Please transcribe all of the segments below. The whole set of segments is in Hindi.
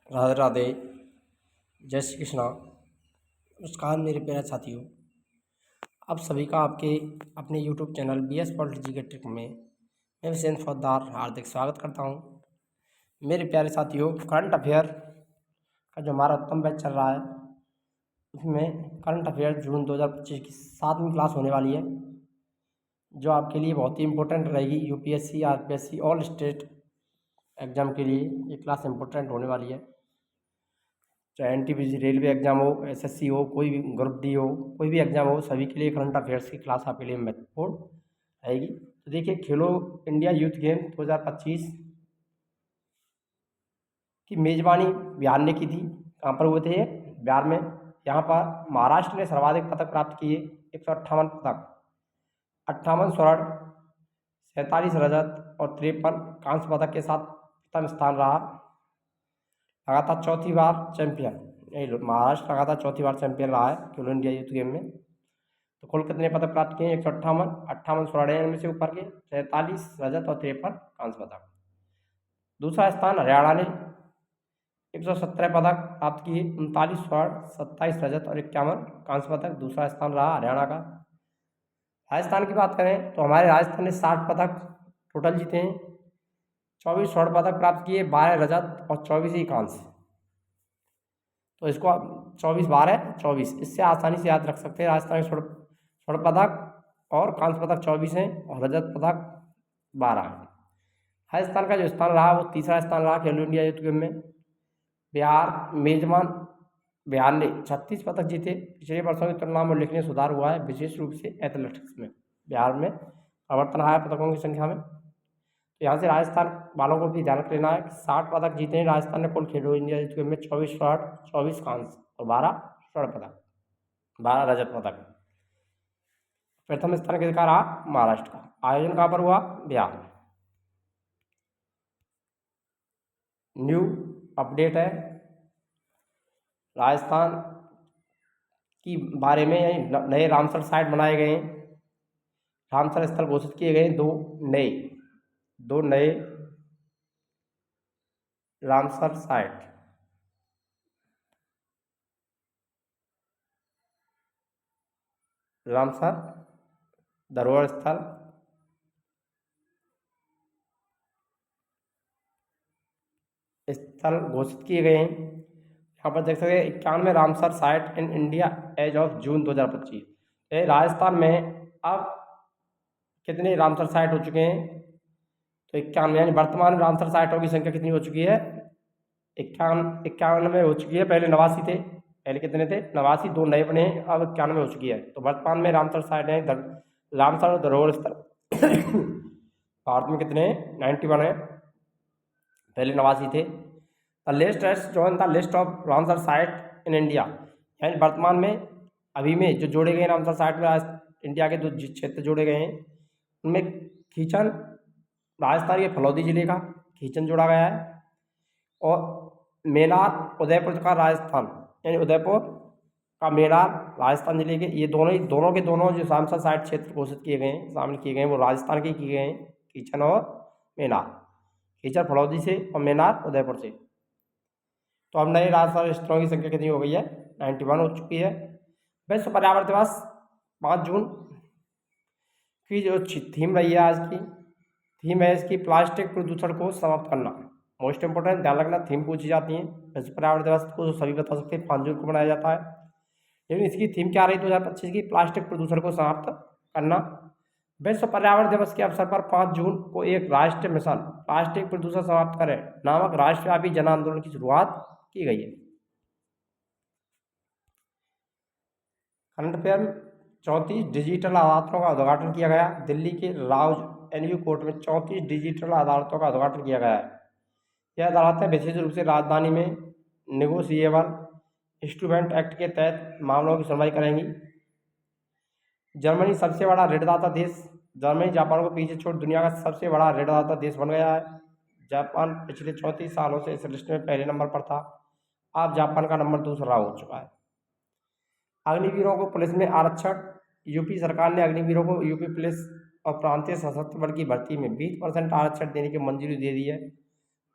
राधे राधे। जय श्री कृष्णा। नमस्कार मेरे प्यारे साथियों, आप सभी का आपके अपने यूट्यूब चैनल BS पॉलिटी के ट्रिक में मैं हुसैन फौजदार हार्दिक स्वागत करता हूं। मेरे प्यारे साथियों, करंट अफेयर का जो हमारा उत्तम बैच चल रहा है उसमें करंट अफेयर जून 2025 की 7वीं क्लास होने वाली है, जो आपके लिए बहुत ही इम्पोर्टेंट रहेगी। UPSC RPSC all state exam के लिए ये क्लास इम्पोर्टेंट होने वाली है। चाहे NTPC रेलवे एग्जाम हो, SSC हो, कोई भी ग्रुप डी हो, कोई भी एग्जाम हो, सभी के लिए करंट अफेयर्स की क्लास आपके लिए महत्वपूर्ण रहेगी। तो देखिए, खेलो इंडिया यूथ गेम 2025 की मेजबानी बिहार ने की थी। कहाँ पर हुए थे? बिहार में। यहाँ पर महाराष्ट्र ने सर्वाधिक पदक प्राप्त किए, 158 पदक, 58 स्वर्ण, 47 रजत और 53 कांस्य पदक के साथ प्रथम स्थान रहा। लगातार चौथी बार चैंपियन, महाराष्ट्र लगातार चौथी बार चैंपियन रहा है खेलो इंडिया यूथ गेम में। तो कुल कितने पदक प्राप्त किए? 158, 58 स्वर्ण में से ऊपर के, 47 रजत और 53 कांस्य पदक। दूसरा स्थान हरियाणा ने 117 पदक प्राप्त किए, 39 स्वर्ण, 27 रजत और 51 कांस्य पदक दूसरा स्थान रहा हरियाणा का। राजस्थान की बात करें तो हमारे राजस्थान ने 60 पदक टोटल जीते हैं, 24 स्वर्ण पदक प्राप्त किए, 12 रजत और 24 ही कांस्य। तो इसको 24 12 24 इससे आसानी से याद रख सकते हैं। राजस्थान के स्वर्ण पदक और कांस्य पदक 24 हैं और रजत पदक 12 हैं। राजस्थान का जो स्थान रहा वो तीसरा स्थान रहा खेलो इंडिया यूथ गेम में। बिहार मेजबान, बिहार ने 36 पदक जीते। पिछले वर्षों की तुलना में उल्लेखनीय सुधार हुआ है, विशेष रूप से एथलेटिक्स में बिहार में परिवर्तन आया पदकों की संख्या में। तो यहाँ से राजस्थान वालों को भी ध्यान रख लेना है कि 60 पदक जीते हैं राजस्थान ने कुल खेलो इंडिया यूथ गेम में, 24 स्वर्ण, 24 कांस्य और 12 स्वर्ण पदक, 12 रजत पदक। प्रथम स्थान किसका रहा? महाराष्ट्र का। आयोजन कहाँ पर हुआ? बिहार में। न्यू अपडेट है राजस्थान की बारे में, यानी नए रामसर साइट बनाए गए हैं, रामसर स्थल घोषित किए गए, दो नए रामसर साइट। रामसर धरोहर स्थल घोषित किए गए हैं। यहाँ पर देख सकते हैं 91 Ramsar site in India as of June 2025। Rajasthan में अब कितने रामसर साइट हो चुके हैं? तो 91, यानी वर्तमान में रामसर साइटों की संख्या कितनी हो चुकी है? 91 हो चुकी है। पहले 89 थे। पहले कितने थे? 89, दो नए बने, अब 91 हो चुकी है। तो वर्तमान में रामसर साइट है रामसर और धरोहर स्थल भारत में कितने? 91 है, पहले 89 थे। List as join the list of Ramsar site in India, यानी वर्तमान में अभी में जो जोड़े गए रामसर साइट में इंडिया के 2 क्षेत्र जोड़े गए हैं, उनमें खींचन, राजस्थान के फलौदी जिले का खींचन जोड़ा गया है, और मेनार उदयपुर का राजस्थान, यानी उदयपुर का मेनार राजस्थान जिले के, ये दोनों के दोनों जो रामसर साइट क्षेत्र घोषित किए गए हैं, शामिल किए गए हैं, वो राजस्थान के किए गए हैं, खींचन और मेनार। खींचन फलौदी से और मेनार उदयपुर से। तो अब नए राजस्थान स्थलों की संख्या कितनी हो गई है? 91 हो चुकी है। विश्व पर्यावरण दिवस 5 जून की जो थीम रही है, आज की थीम है इसकी प्लास्टिक प्रदूषण को समाप्त करना। मोस्ट इंपोर्टेंट, ध्यान रखना, थीम पूछी जाती है। विश्व पर्यावरण दिवस को सभी बता सकते हैं 5 जून को मनाया जाता है, लेकिन इसकी थीम क्या रही 2025 की? प्लास्टिक प्रदूषण को समाप्त करना। विश्व पर्यावरण दिवस के अवसर पर 5 जून को एक राष्ट्रीय मिशन प्लास्टिक प्रदूषण समाप्त करें नामक राष्ट्रव्यापी जन आंदोलन की शुरुआत की गई है। करंट अफेयर 34 डिजिटल अदालतों का उद्घाटन किया गया। दिल्ली के राउज एनयू कोर्ट में 34 डिजिटल अदालतों का उद्घाटन किया गया है। यह अदालतें विशेष रूप से राजधानी में नेगोशिएबल इंस्ट्रूमेंट एक्ट के तहत मामलों की सुनवाई करेंगी। जर्मनी सबसे बड़ा ऋणदाता देश। जर्मनी जापान को पीछे छोड़ दुनिया का सबसे बड़ा ऋणदाता देश बन गया है। जापान पिछले 34 सालों से इस लिस्ट में पहले नंबर पर था, अब जापान का नंबर दूसरा हो चुका है। अग्निवीरों को पुलिस में आरक्षण। यूपी सरकार ने अग्निवीरों को यूपी पुलिस और प्रांतीय सशस्त्र बल की भर्ती में 20% आरक्षण देने की मंजूरी दे दी है।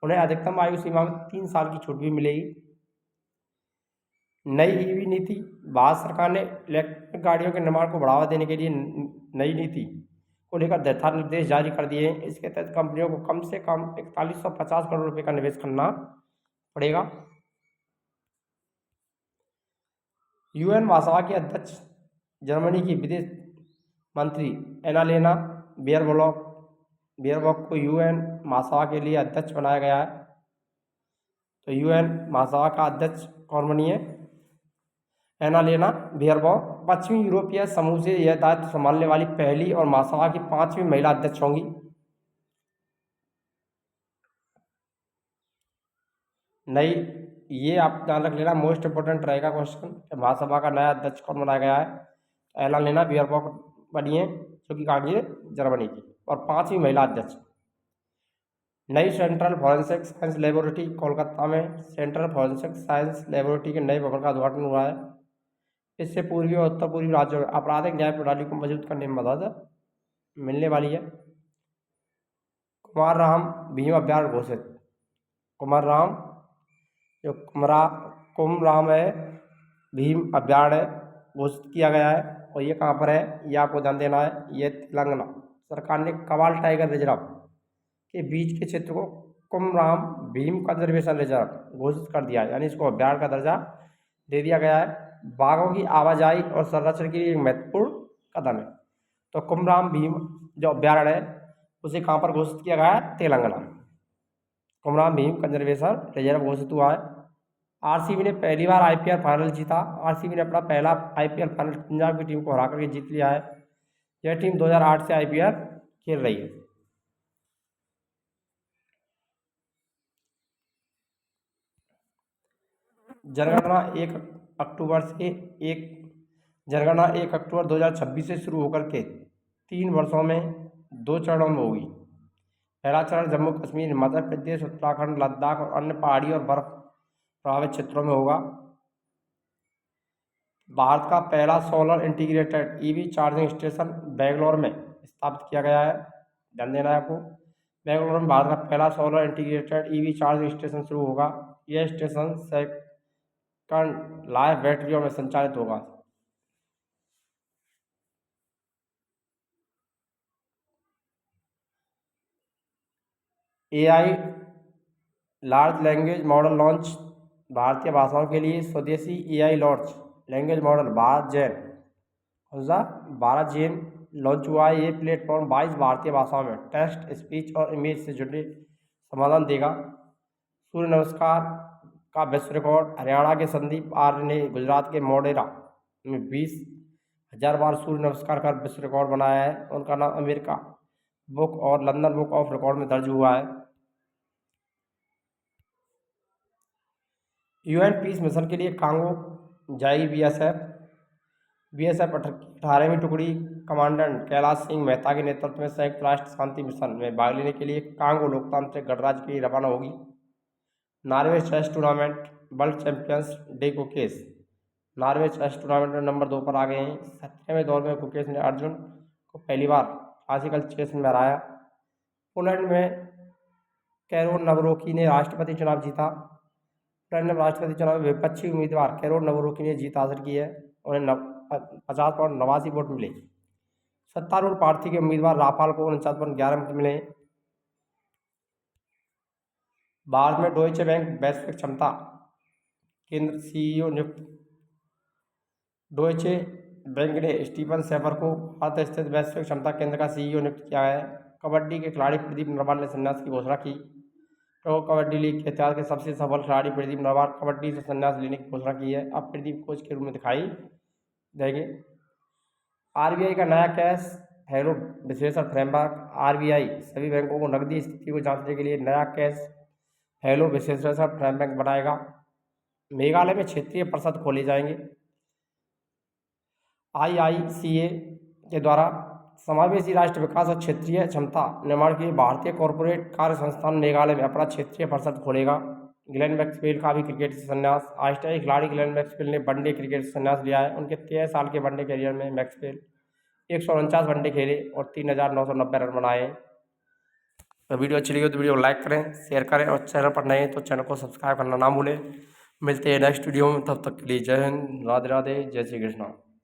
उन्हें अधिकतम आयु सीमा में 3 साल की छूट भी मिलेगी। नई ईवी नीति, भारत सरकार ने इलेक्ट्रिक गाड़ियों के निर्माण को बढ़ावा देने के लिए नई नीति को लेकर दिशा निर्देश जारी कर दिए हैं। इसके तहत कंपनियों को कम से कम 4150 करोड़ रुपए का निवेश करना पड़ेगा। यूएन महासभा के अध्यक्ष जर्मनी की विदेश मंत्री एनालेना बेयरबॉक को यूएन महासभा के लिए अध्यक्ष बनाया गया है। तो यूएन महासभा का अध्यक्ष कौन बनी है? एनालेना बेयरबॉक पश्चिमी यूरोपीय समूह से यह दायित्व संभालने वाली पहली और महासभा की 5वीं महिला अध्यक्ष होंगी। नई, ये आप ध्यान रख लेना, मोस्ट इंपोर्टेंट रहेगा क्वेश्चन। महासभा का नया अध्यक्ष कौन बनाया गया है? एनालेना बेयरबॉक बनी है, जो कि कहाँ की है? जर्मनी की, और 5वीं महिला अध्यक्ष। नई central forensic science laboratory Kolkata में सेंट्रल फॉरेंसिक साइंस लेबोरेटरी के नए भवन का उद्घाटन हुआ है। इससे पूर्वी और उत्तर पूर्वी राज्यों में आपराधिक न्याय प्रणाली को मजबूत करने में मदद मिलने वाली है। कुमारराम भीम अभ्यारण्य घोषित। कुमारराम, जो कुमराम है, भीम अभ्यारण्य घोषित किया गया है। और ये कहाँ पर है? ये आपको ध्यान देना है, ये तेलंगाना। सरकार ने कवाल टाइगर रिजर्व के बीच के क्षेत्र को कुमराम भीम कंजर्वेशन रिजर्व घोषित कर दिया है, यानी इसको अभ्यारण्य का दर्जा दे दिया गया है। बाघों की आवाजाही और संरक्षण के लिए एक महत्वपूर्ण कदम है। तो कुमराम भीम जो अभ्यारण्य है, उसे कहाँ पर घोषित किया गया है? तेलंगाना। कुमराम भीम कंजर्वेशन रिजर्व घोषित हुआ है। आरसीबी ने पहली बार आईपीएल फाइनल जीता। आरसीबी ने अपना पहला आईपीएल फाइनल पंजाब की टीम को हरा करके जीत लिया है। यह टीम 2008 से आईपीएल खेल रही है। जनगणना 1 अक्टूबर 2026 से शुरू होकर के 3 वर्षों में 2 चरणों में होगी। पहला चरण जम्मू कश्मीर, मध्य प्रदेश, उत्तराखंड, लद्दाख और अन्य पहाड़ी और बर्फ प्रभावित क्षेत्रों में होगा। भारत का पहला solar integrated EV charging station Bangalore में स्थापित किया गया है। ध्यान देना है आपको, बेंगलोर में भारत का पहला solar integrated EV charging station शुरू होगा। यह स्टेशन सेकंड लाइफ बैटरियों में संचालित होगा। AI large language model launch. भारतीय भाषाओं के लिए स्वदेशी AI large language model BharatGen launch हुआ है। ये प्लेटफॉर्म 22 भारतीय भाषाओं में टेक्स्ट, स्पीच और इमेज से जुड़े समाधान देगा। सूर्य नमस्कार का विश्व रिकॉर्ड हरियाणा के संदीप आर्य ने गुजरात के मोढेरा में 20,000 बार सूर्य नमस्कार का विश्व रिकॉर्ड बनाया है। उनका नाम अमेरिका बुक और लंदन बुक ऑफ रिकॉर्ड में दर्ज हुआ है। यूएन पीस मिशन के लिए कांगो जाएगी बीएसएफ 18वीं टुकड़ी कमांडेंट कैलाश सिंह मेहता के नेतृत्व में संयुक्त राष्ट्र शांति मिशन में भाग लेने के लिए कांगो लोकतांत्रिक गणराज्य के लिए रवाना होगी। Norway chess tournament world champions D Gukesh. Norway chess tournament में नंबर 2 पर आ गए हैं। 17वें दौर में कुकेश ने अर्जुन को पहली बार क्लासिकल चेस में हराया। पोलैंड में कैरोल नवरोकी ने राष्ट्रपति चुनाव जीता। पोलैंड में राष्ट्रपति चुनाव में विपक्षी उम्मीदवार कैरोल नवरोकी ने जीत हासिल की है। उन्हें 50.89 वोट मिले। सत्तारूढ़ पार्टी के उम्मीदवार राफाल को 49.11 वोट मिले। भारत में डॉइचे बैंक वैश्विक क्षमता केंद्र सीईओ नियुक्त। डॉइचे बैंक ने स्टीफन सेफर को भारत स्थित वैश्विक क्षमता केंद्र का सीईओ नियुक्त किया है। कबड्डी के खिलाड़ी प्रदीप नरवाल ने संन्यास की घोषणा की। प्रो कबड्डी लीग के इतिहास के सबसे सफल खिलाड़ी प्रदीप नरवाल कबड्डी से संन्यास लेने की घोषणा की है। अब प्रदीप कोच के रूप में दिखाई देंगे। आरबीआई का नया कैश हेलो विश्लेषण फ्रेमवर्क। आरबीआई सभी बैंकों को नकदी स्थिति को जांचने के लिए नया कैश हेलो विश्लेषण फ्रेमवर्क बनाएगा। मेघालय में क्षेत्रीय परिषद खोले जाएंगे। आईआईसीए के द्वारा समावेशी राष्ट्र विकास और क्षेत्रीय क्षमता निर्माण के लिए भारतीय कॉर्पोरेट कार्य संस्थान मेघालय में अपना क्षेत्रीय परिषद खोलेगा। ग्लेन मैक्सवेल का भी क्रिकेट से संन्यास। ऑस्ट्रेलियाई खिलाड़ी ग्लेन मैक्सवेल ने वनडे क्रिकेट से संन्यास लिया है। उनके 13 साल के वनडे करियर में मैक्सवेल 149 वनडे खेले और 3,990 रन बनाए। तो वीडियो अच्छी लगी तो वीडियो को लाइक करें, शेयर करें और चैनल पर नए हैं तो चैनल को सब्सक्राइब करना ना भूलें। मिलते हैं नेक्स्ट वीडियो में, तब तक के लिए जय हिंद, राधे राधे, जय श्री कृष्णा।